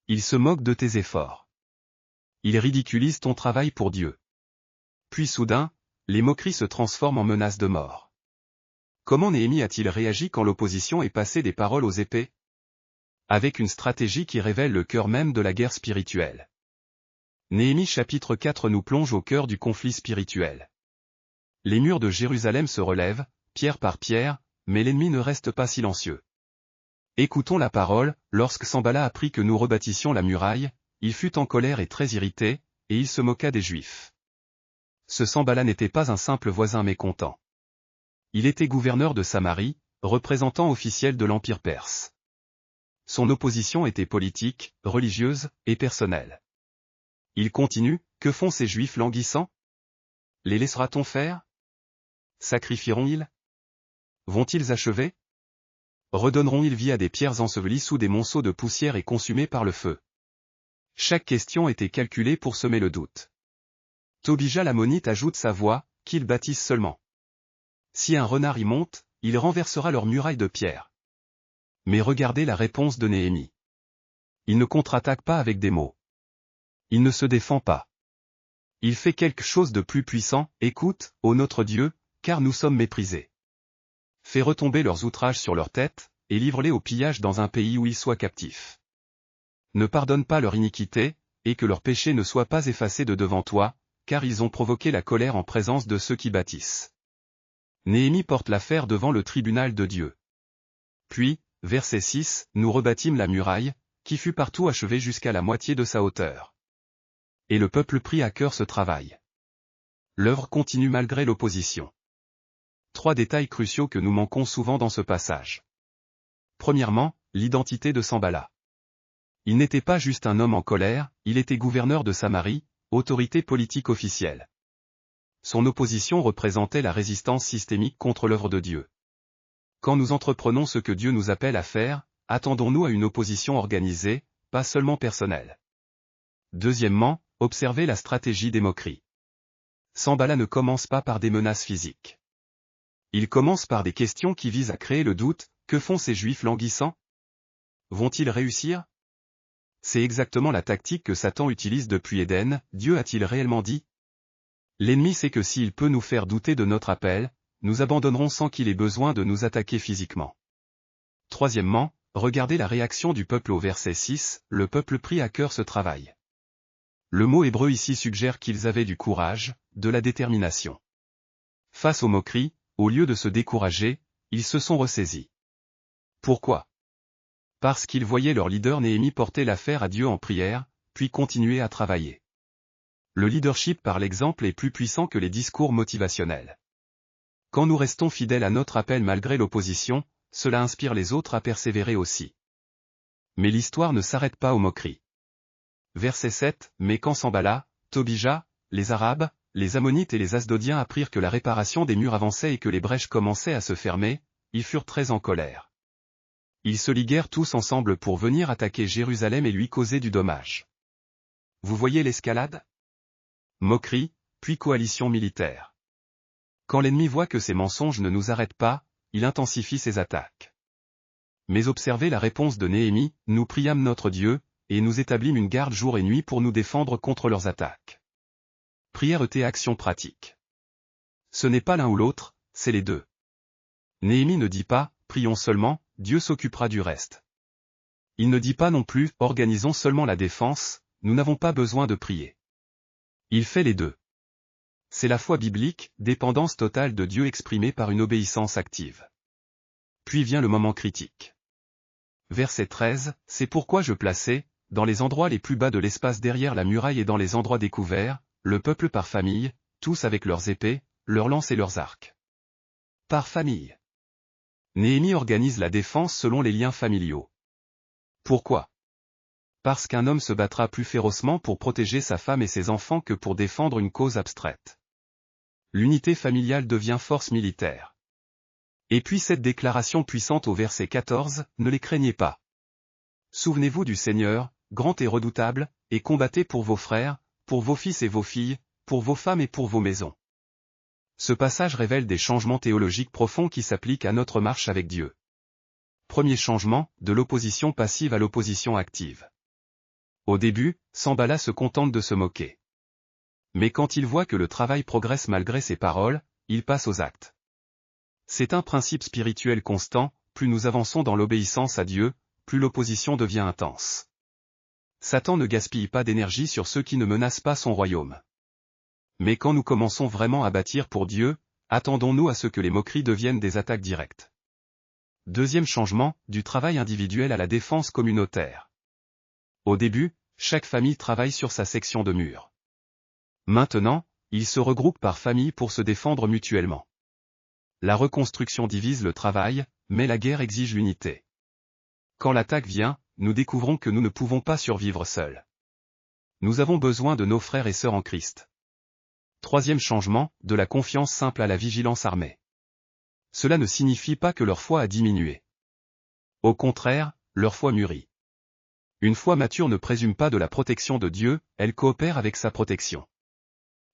Il se moque de tes efforts. Il ridiculise ton travail pour Dieu. Puis soudain, les moqueries se transforment en menaces de mort. Comment Néhémie a-t-il réagi quand l'opposition est passée des paroles aux épées? Avec une stratégie qui révèle le cœur même de la guerre spirituelle. Néhémie chapitre 4 nous plonge au cœur du conflit spirituel. Les murs de Jérusalem se relèvent, pierre par pierre, mais l'ennemi ne reste pas silencieux. Écoutons la parole, lorsque Sanballat apprit que nous rebâtissions la muraille, il fut en colère et très irrité, et il se moqua des Juifs. Ce Sanballat n'était pas un simple voisin mécontent. Il était gouverneur de Samarie, représentant officiel de l'Empire perse. Son opposition était politique, religieuse, et personnelle. Il continue, que font ces Juifs languissants? Les laissera-t-on faire? Sacrifieront-ils? Vont-ils achever? Redonneront-ils vie à des pierres ensevelies sous des monceaux de poussière et consumées par le feu? Chaque question était calculée pour semer le doute. Tobija l'ammonite ajoute sa voix, qu'ils bâtissent seulement. Si un renard y monte, il renversera leur muraille de pierre. Mais regardez la réponse de Néhémie. Il ne contre-attaque pas avec des mots. Il ne se défend pas. Il fait quelque chose de plus puissant, écoute, ô notre Dieu, car nous sommes méprisés. Fais retomber leurs outrages sur leur tête, et livre-les au pillage dans un pays où ils soient captifs. Ne pardonne pas leur iniquité, et que leur péché ne soit pas effacé de devant toi, car ils ont provoqué la colère en présence de ceux qui bâtissent. Néhémie porte l'affaire devant le tribunal de Dieu. Puis, verset 6, nous rebâtîmes la muraille, qui fut partout achevée jusqu'à la moitié de sa hauteur. Et le peuple prit à cœur ce travail. L'œuvre continue malgré l'opposition. 3 détails cruciaux que nous manquons souvent dans ce passage. Premièrement, l'identité de Sanballat. Il n'était pas juste un homme en colère, il était gouverneur de Samarie, autorité politique officielle. Son opposition représentait la résistance systémique contre l'œuvre de Dieu. Quand nous entreprenons ce que Dieu nous appelle à faire, attendons-nous à une opposition organisée, pas seulement personnelle. Deuxièmement, observez la stratégie des moqueries. Sanballat ne commence pas par des menaces physiques. Il commence par des questions qui visent à créer le doute, que font ces Juifs languissants? Vont-ils réussir? C'est exactement la tactique que Satan utilise depuis Éden, Dieu a-t-il réellement dit? L'ennemi sait que s'il peut nous faire douter de notre appel, nous abandonnerons sans qu'il ait besoin de nous attaquer physiquement. Troisièmement, regardez la réaction du peuple au verset 6, le peuple prit à cœur ce travail. Le mot hébreu ici suggère qu'ils avaient du courage, de la détermination. Face aux moqueries, au lieu de se décourager, ils se sont ressaisis. Pourquoi? Parce qu'ils voyaient leur leader Néhémie porter l'affaire à Dieu en prière, puis continuer à travailler. Le leadership par l'exemple est plus puissant que les discours motivationnels. Quand nous restons fidèles à notre appel malgré l'opposition, cela inspire les autres à persévérer aussi. Mais l'histoire ne s'arrête pas aux moqueries. Verset 7, mais quand Sanballat, Tobija, les Arabes, les Ammonites et les Asdodiens apprirent que la réparation des murs avançait et que les brèches commençaient à se fermer, ils furent très en colère. Ils se liguèrent tous ensemble pour venir attaquer Jérusalem et lui causer du dommage. Vous voyez l'escalade? Moquerie, puis coalition militaire. Quand l'ennemi voit que ces mensonges ne nous arrêtent pas, il intensifie ses attaques. Mais observez la réponse de Néhémie, nous priâmes notre Dieu, et nous établîmes une garde jour et nuit pour nous défendre contre leurs attaques. Prière et action pratique. Ce n'est pas l'un ou l'autre, c'est les deux. Néhémie ne dit pas, prions seulement, Dieu s'occupera du reste. Il ne dit pas non plus, organisons seulement la défense, nous n'avons pas besoin de prier. Il fait les deux. C'est la foi biblique, dépendance totale de Dieu exprimée par une obéissance active. Puis vient le moment critique. Verset 13, c'est pourquoi je plaçai, dans les endroits les plus bas de l'espace derrière la muraille et dans les endroits découverts, le peuple par famille, tous avec leurs épées, leurs lances et leurs arcs. Par famille. Néhémie organise la défense selon les liens familiaux. Pourquoi? Parce qu'un homme se battra plus férocement pour protéger sa femme et ses enfants que pour défendre une cause abstraite. L'unité familiale devient force militaire. Et puis cette déclaration puissante au verset 14, ne les craignez pas. Souvenez-vous du Seigneur, grand et redoutable, et combattez pour vos frères, pour vos fils et vos filles, pour vos femmes et pour vos maisons. Ce passage révèle des changements théologiques profonds qui s'appliquent à notre marche avec Dieu. Premier changement, de l'opposition passive à l'opposition active. Au début, Sanballat se contente de se moquer. Mais quand il voit que le travail progresse malgré ses paroles, il passe aux actes. C'est un principe spirituel constant, plus nous avançons dans l'obéissance à Dieu, plus l'opposition devient intense. Satan ne gaspille pas d'énergie sur ceux qui ne menacent pas son royaume. Mais quand nous commençons vraiment à bâtir pour Dieu, attendons-nous à ce que les moqueries deviennent des attaques directes. Deuxième changement, du travail individuel à la défense communautaire. Au début, chaque famille travaille sur sa section de mur. Maintenant, ils se regroupent par famille pour se défendre mutuellement. La reconstruction divise le travail, mais la guerre exige l'unité. Quand l'attaque vient, nous découvrons que nous ne pouvons pas survivre seuls. Nous avons besoin de nos frères et sœurs en Christ. Troisième changement, de la confiance simple à la vigilance armée. Cela ne signifie pas que leur foi a diminué. Au contraire, leur foi mûrit. Une foi mature ne présume pas de la protection de Dieu, elle coopère avec sa protection.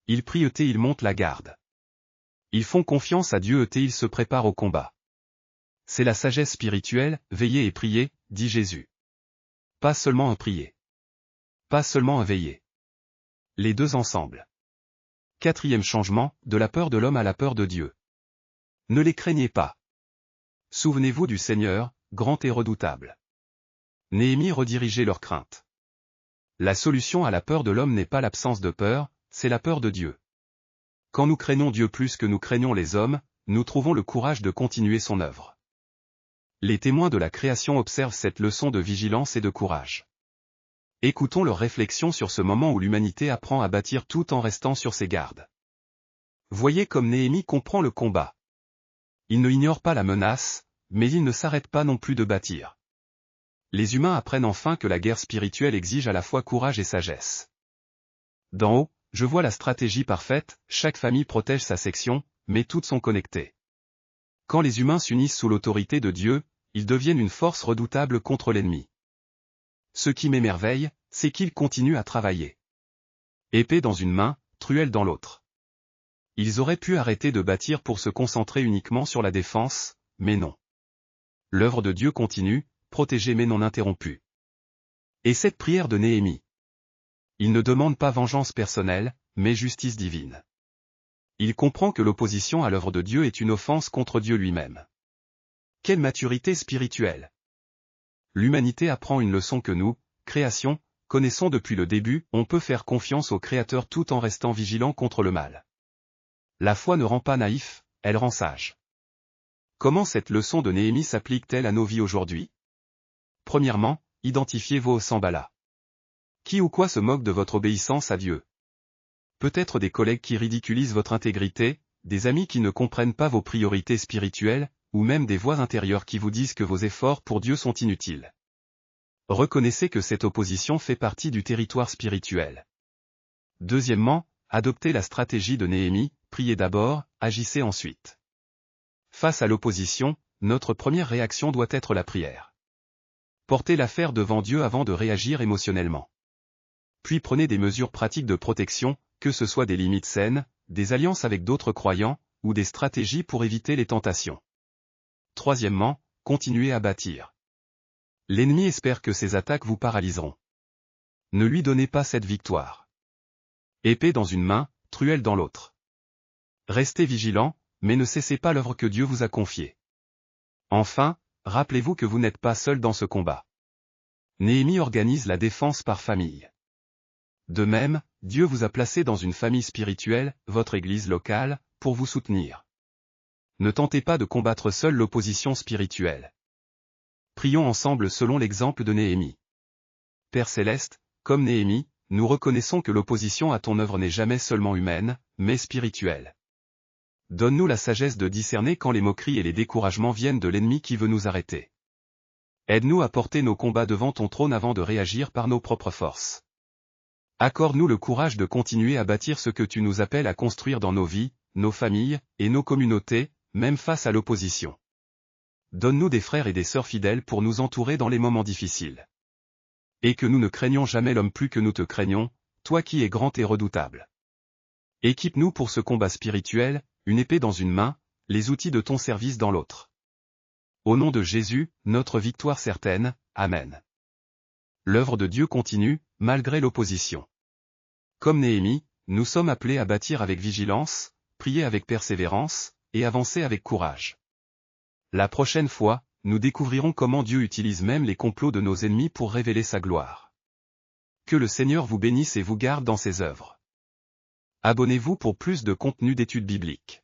Ils prient et ils montent la garde. Ils font confiance à Dieu et ils se préparent au combat. C'est la sagesse spirituelle, veiller et prier, dit Jésus. Pas seulement un prier. Pas seulement un veiller. Les deux ensemble. Quatrième changement, de la peur de l'homme à la peur de Dieu. Ne les craignez pas. Souvenez-vous du Seigneur, grand et redoutable. Néhémie redirigeait leur crainte. La solution à la peur de l'homme n'est pas l'absence de peur, c'est la peur de Dieu. Quand nous craignons Dieu plus que nous craignons les hommes, nous trouvons le courage de continuer son œuvre. Les témoins de la création observent cette leçon de vigilance et de courage. Écoutons leurs réflexions sur ce moment où l'humanité apprend à bâtir tout en restant sur ses gardes. Voyez comme Néhémie comprend le combat. Il ne ignore pas la menace, mais il ne s'arrête pas non plus de bâtir. Les humains apprennent enfin que la guerre spirituelle exige à la fois courage et sagesse. D'en haut, je vois la stratégie parfaite, chaque famille protège sa section, mais toutes sont connectées. Quand les humains s'unissent sous l'autorité de Dieu, ils deviennent une force redoutable contre l'ennemi. Ce qui m'émerveille, c'est qu'ils continuent à travailler. Épée dans une main, truelle dans l'autre. Ils auraient pu arrêter de bâtir pour se concentrer uniquement sur la défense, mais non. L'œuvre de Dieu continue, protégée mais non interrompue. Et cette prière de Néhémie. Il ne demande pas vengeance personnelle, mais justice divine. Il comprend que l'opposition à l'œuvre de Dieu est une offense contre Dieu lui-même. Quelle maturité spirituelle! L'humanité apprend une leçon que nous, création, connaissons depuis le début, on peut faire confiance au Créateur tout en restant vigilant contre le mal. La foi ne rend pas naïf, elle rend sage. Comment cette leçon de Néhémie s'applique-t-elle à nos vies aujourd'hui? Premièrement, identifiez vos Sanballat. Qui ou quoi se moque de votre obéissance à Dieu? Peut-être des collègues qui ridiculisent votre intégrité, des amis qui ne comprennent pas vos priorités spirituelles, ou même des voix intérieures qui vous disent que vos efforts pour Dieu sont inutiles. Reconnaissez que cette opposition fait partie du territoire spirituel. Deuxièmement, adoptez la stratégie de Néhémie, priez d'abord, agissez ensuite. Face à l'opposition, notre première réaction doit être la prière. Portez l'affaire devant Dieu avant de réagir émotionnellement. Puis prenez des mesures pratiques de protection, que ce soit des limites saines, des alliances avec d'autres croyants, ou des stratégies pour éviter les tentations. Troisièmement, continuez à bâtir. L'ennemi espère que ces attaques vous paralyseront. Ne lui donnez pas cette victoire. Épée dans une main, truelle dans l'autre. Restez vigilant, mais ne cessez pas l'œuvre que Dieu vous a confiée. Enfin, rappelez-vous que vous n'êtes pas seul dans ce combat. Néhémie organise la défense par famille. De même, Dieu vous a placé dans une famille spirituelle, votre église locale, pour vous soutenir. Ne tentez pas de combattre seul l'opposition spirituelle. Prions ensemble selon l'exemple de Néhémie. Père Céleste, comme Néhémie, nous reconnaissons que l'opposition à ton œuvre n'est jamais seulement humaine, mais spirituelle. Donne-nous la sagesse de discerner quand les moqueries et les découragements viennent de l'ennemi qui veut nous arrêter. Aide-nous à porter nos combats devant ton trône avant de réagir par nos propres forces. Accorde-nous le courage de continuer à bâtir ce que tu nous appelles à construire dans nos vies, nos familles, et nos communautés, même face à l'opposition. Donne-nous des frères et des sœurs fidèles pour nous entourer dans les moments difficiles. Et que nous ne craignons jamais l'homme plus que nous te craignons, toi qui es grand et redoutable. Équipe-nous pour ce combat spirituel, une épée dans une main, les outils de ton service dans l'autre. Au nom de Jésus, notre victoire certaine, Amen. L'œuvre de Dieu continue, malgré l'opposition. Comme Néhémie, nous sommes appelés à bâtir avec vigilance, prier avec persévérance, et avancer avec courage. La prochaine fois, nous découvrirons comment Dieu utilise même les complots de nos ennemis pour révéler sa gloire. Que le Seigneur vous bénisse et vous garde dans ses œuvres. Abonnez-vous pour plus de contenu d'études bibliques.